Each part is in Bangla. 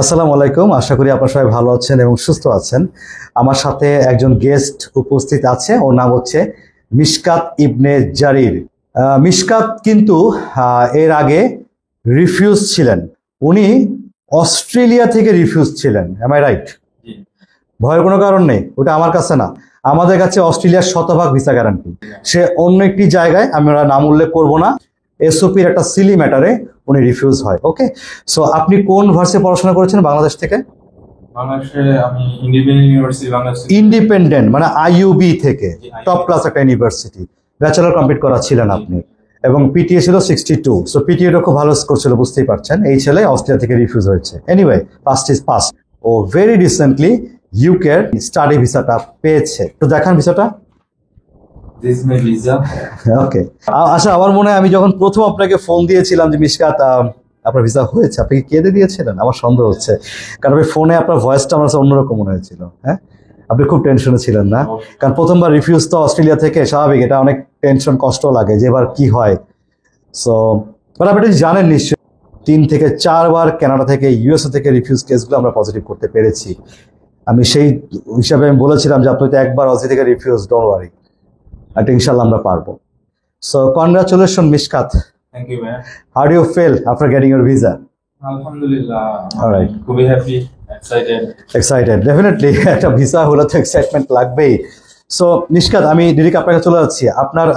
আসসালামু আলাইকুম, আশা করি আপনারা সবাই ভালো আছেন এবং সুস্থ আছেন। আমার সাথে একজন গেস্ট উপস্থিত আছে, ওর নাম হচ্ছে মিশকাত ইবনে জারির। মিশকাত কিন্তু এর আগে রিফিউজ ছিলেন। উনি অস্ট্রেলিয়া থেকে রিফিউজ ছিলেন, এম আই রাইট? ভয়ের কোনো কারণ নেই, ওটা আমার কাছে না, আমাদের কাছে অস্ট্রেলিয়ার শতভাগ ভিসা গ্যারান্টি। সে অন্য একটি জায়গায়, আমরা নাম উল্লেখ করব না, এসওপির একটা সিলি ম্যাটারে উনি রিফিউজ হয়। ওকে, সো আপনি কোন ভার্সে পড়াশোনা করেছেন বাংলাদেশ থেকে? বাংলাদেশে আমি ইন্ডিপেন্ডেন্ট ইউনিভার্সিটি বাংলাদেশ। ইন্ডিপেন্ডেন্ট মানে আইইউবি থেকে, টপ ক্লাস একটা ইউনিভার্সিটি। ব্যাচেলর কমপ্লিট করা ছিলেন আপনি, এবং পিটিএ ছিল 62। সো পিটিএটা খুব ভালো স্কোর ছিল, বুঝতেই পারছেন। এই ছেলে অস্ট্রেলিয়া থেকে রিফিউজ হয়েছে। Anyway, past is past. ও ভেরি রিসেন্টলি ইউকের স্টাডি ভিসাটা পেয়েছে। তো দেখান ভিসাটা। This my visa. ওকে, আচ্ছা, আমার মনে হয় আমি যখন প্রথম আপনাকে ফোন দিয়েছিলাম যে মিশকাত আপনার ভিসা হয়েছে, আপনি কি কেঁদে দিয়েছিলেন? আমার সন্দেহ হচ্ছে, কারণ ওই ফোনে আপনার ভয়েসটা আমার অন্যরকম মনে হয়েছিল। হ্যাঁ, আপনি খুব টেনশনে ছিলেন না? কারণ প্রথমবার রিফিউজ তো অস্ট্রেলিয়া থেকে, স্বাভাবিক, এটা অনেক টেনশন, কষ্ট লাগে যে এবার কি হয়। সো আপনি জানেন নিশ্চয়ই 3 থেকে 4 বার কানাডা থেকে, ইউএসএ থেকে রিফিউজ কেসগুলো আমরা পজিটিভ করতে পেরেছি। আমি সেই হিসাবে আমি বলেছিলাম যে আপনি তো একবার অস্ট্রেলিয়া থেকে রিফিউজ, ডোন্ট ওয়ারি, আর ইনশাল্লাহ আমরা পারবো। So congratulations, Mishkat. Thank you, man. How do you feel after getting your visa? Alhamdulillah. All right. খুবই হ্যাপি, এক্সাইটেড। Excited, definitely. একটা ভিসা হলে তো এক্সাইটমেন্ট লাগবেই। সো নিশকাত, আমি ডিরেক্ট আপনার কাছে চলে যাচ্ছি। আপনার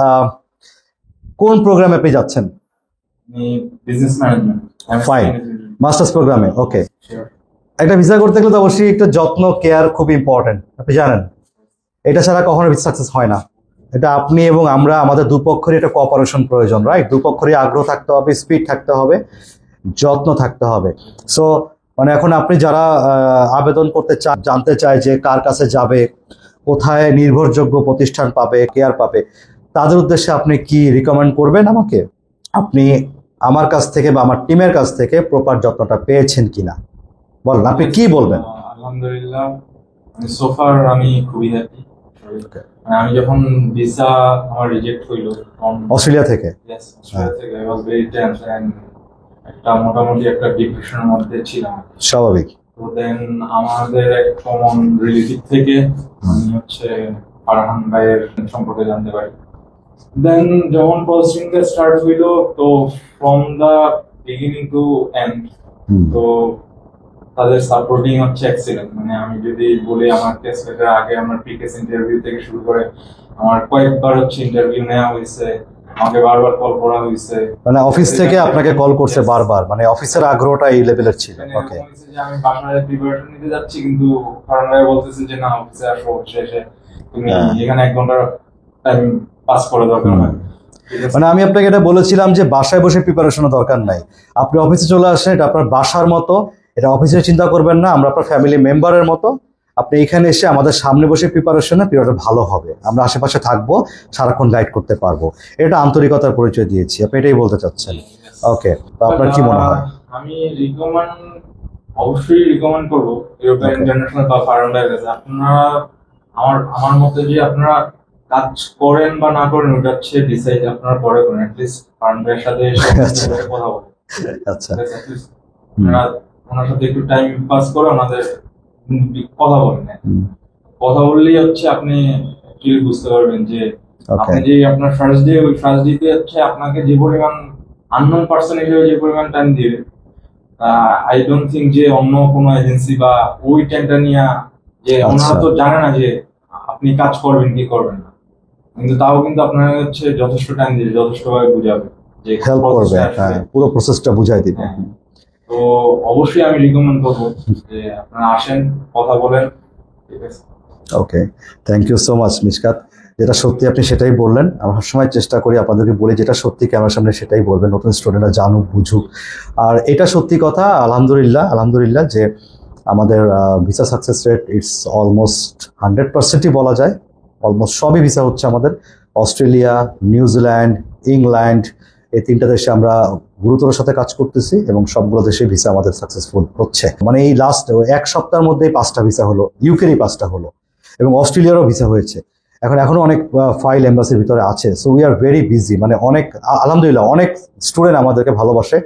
কোন প্রোগ্রামে আপনি যাচ্ছেন? আমি বিজনেস ম্যানেজমেন্ট। ফাইন, মাস্টার্স প্রোগ্রামে। ওকে, Sure. একটা ভিসা করতে গেলে তো অবশ্যই একটা যত্ন, কেয়ার খুব ইম্পর্টেন্ট, আপনি জানেন। এটা ছাড়া কখনো ভিসা সাকসেস হয় না। এটা আপনি এবং আমরা, আমাদের দুপক্ষেরই একটা কোঅপারেশন প্রয়োজন, রাইট? দুপক্ষেরই আগ্রহ থাকতে হবে, স্পিড থাকতে হবে, যত্ন থাকতে হবে। সো মানে এখন আপনি যারা আবেদন করতে জানতে চায় যে কার কাছে যাবে, কোথায় নির্ভরযোগ্য প্রতিষ্ঠান পাবে, কেয়ার পাবে, তাদের উদ্দেশ্যে আপনি কি রিকমেন্ড করবেন আমাকে? আপনি আমার কাছ থেকে বা আমার টিমের কাছ থেকে প্রপার যত্নটা পেয়েছেন কিনা বলেন, আপনি কি বলবেন? আলহামদুলিল্লাহ, সোফার আমি খুবই হ্যাপি। আমি যখন ভিসা আমার রিজেক্ট হইলো অস্ট্রেলিয়া থেকে, অস্ট্রেলিয়া থেকে, I was very tense and একটা মোটামুটি একটা ডিপ্রেশনের মধ্যে ছিলাম। স্বাভাবিক। তো দেন আমাদের এক কমন রিলেটিভ থেকে আমি হচ্ছে ফারহান ভাইয়ের সম্পর্কে জানতে পারি। দেন যখন প্রসেসিংটা স্টার্ট হইলো, তো from the beginning to end, তো তাদের সাপোর্টিং হচ্ছে এক্সিলেন্ট। মানে আমি যদি বলি, আমার টেস্টের আগে আমার প্রিকেস ইন্টারভিউ থেকে শুরু করে আমার কয়েকবার হচ্ছে ইন্টারভিউ নেওয়া হয়েছে, আমাকে বারবার কল করা হয়েছে। মানে অফিস থেকে আপনাকে কল করছে বারবার, মানে অফিসের আগ্রহটা এই লেভেলের ছিল। ওকে, যে আমি বাসায় প্রিপারেশন নিতে যাচ্ছি, কিন্তু কারণ ভাই বলতেছে যে না, অফিসে আসো, শেষে তুমি এখানে 1 ঘন্টা টাইম পাস করে দরকার হয়। মানে আমি আপনাকে এটা বলেছিলাম যে বাসায় বসে প্রিপারেশনের দরকার নাই, আপনি অফিসে চলে আসেন, এটা আপনার বাসার মতো, এটা অফিসে চিন্তা করবেন না, আমরা আপনার ফ্যামিলি মেম্বারের মতো। আপনি এখানে এসে আমাদের সামনে বসে প্রিপারেশনে পিরিয়ডটা ভালো হবে, আমরা আশেপাশে থাকবো, সারাক্ষণ গাইড করতে পারবো। এটা আন্তরিকতার পরিচয় দিয়েছি, আপনি এটাই বলতে চাচ্ছেন। ওকে, তো আপনার কি মনে হয়? আমি অবশ্যই রিকমেন্ড করবো ইউরোপিয়ান ইন্টারন্যাশনাল বা ফার্মার কাছে। আপনারা আমার মতে যে আপনারা কাজ করেন বা না করেন, ওটা হচ্ছে ডিসাইড আপনারা পরে করেন। অ্যাটলিস্ট ফার্মারের সাথে কথা বলেন। আচ্ছা, ওনার সাথে একটু টাইম পাস করে ওনাদের কথা বলেন। কথা বললেই হচ্ছে আপনি অ্যাকচুয়ালি বুঝতে পারবেন যে আপনি যে আপনার ফার্স্ট ডে, ওই ফার্স্ট ডেতে হচ্ছে আপনাকে যে পরিমাণ আননোন পার্সন হিসেবে যে পরিমাণ টাইম দিবে, আই ডোন্ট থিঙ্ক যে অন্য কোনো এজেন্সি বা ওই টাইমটা নিয়ে, যে ওনারা তো জানে না যে আপনি কাজ করবেন কি করবেন না, কিন্তু তাও কিন্তু আপনার হচ্ছে যথেষ্ট টাইম দিবে, যথেষ্টভাবে বুঝাবে, যে হেল্প করবে, পুরো প্রসেসটা বুঝাই দিবে। তো অবশ্যই আমি রিকমেন্ড করবো যে আপনারা আসেন, কথা বলেন। ঠিক আছে, okay, thank you so much Mishkat. যেটা সত্যি আপনি সেটাই বললেন। আমরা সবসময় চেষ্টা করি আপনাদেরকে বলি যেটা সত্যি ক্যামেরার সামনে সেটাই বলবেন, নতুন স্টুডেন্টরা জানুক, বুঝুক। আর এটা সত্যি কথা, আলহামদুলিল্লাহ যে আমাদের visa success rate it's almost 100%ই বলা যায়। অলমোস্ট সবই ভিসা হচ্ছে আমাদের। অস্ট্রেলিয়া, নিউজিল্যান্ড, ইংল্যান্ড, এই 3টা দেশে আমরা গুরুতর সাথে কাজ করতেছি, এবং সবগুলো দেশে ভিসা আমাদের সাকসেসফুল হচ্ছে। মানে এই লাস্ট 1 সপ্তাহের মধ্যেই 5টা ভিসা হলো, ইউকেরই 5টা হলো, এবং অস্ট্রেলিয়ারও ভিসা হয়েছে। এখনো অনেক ফাইল এম্বাসির ভিতরে আছে। So we are very busy. মানে অনেক আলহামদুলিল্লাহ, অনেক স্টুডেন্ট আমাদেরকে ভালোবাসে,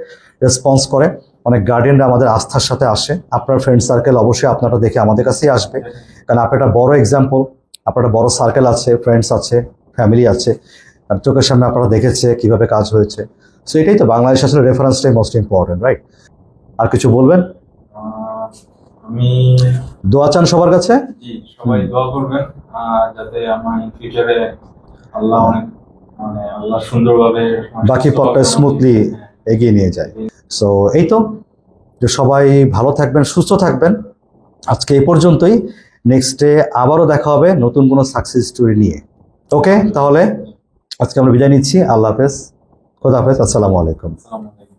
রেসপন্স করে, অনেক গার্ডিয়ানরা আমাদের আস্থার সাথে আসে। আপনার ফ্রেন্ড সার্কেল অবশ্যই আপনারা দেখে আমাদের কাছেই আসবে, কারণ আপনার একটা বড় এক্সাম্পল, আপনার একটা বড় সার্কেল আছে, ফ্রেন্ডস আছে, ফ্যামিলি আছে, আর চোখের সামনে আপনারা দেখেছে কিভাবে কাজ হয়েছে। সো এটাই তো বাংলাদেশ আসলে রেফারেন্সটাই মোস্ট ইম্পর্টেন্ট, রাইট? আর কিছু বলবেন? আমি দোয়া চান সবার কাছে? জি, সবাই দোয়া করবেন যাতে আমার ফিউচারে আল্লাহ অনেক মানে আল্লাহ সুন্দরভাবে বাকি পথটা স্মুথলি এগিয়ে নিয়ে যায়। সো এই তো, যে সবাই ভালো থাকবেন, সুস্থ থাকবেন। আজকে এই পর্যন্তই। নেক্সট ডে আবারও দেখা হবে নতুন কোনো সাকসেস স্টোরি নিয়ে। ওকে, তাহলে আজকে আমরা বিদায় নিচ্ছি। আল্লাহ হাফেজ, খোদা হাফেজ, আসসালামু আলাইকুম। আসসালামু আলাইকুম।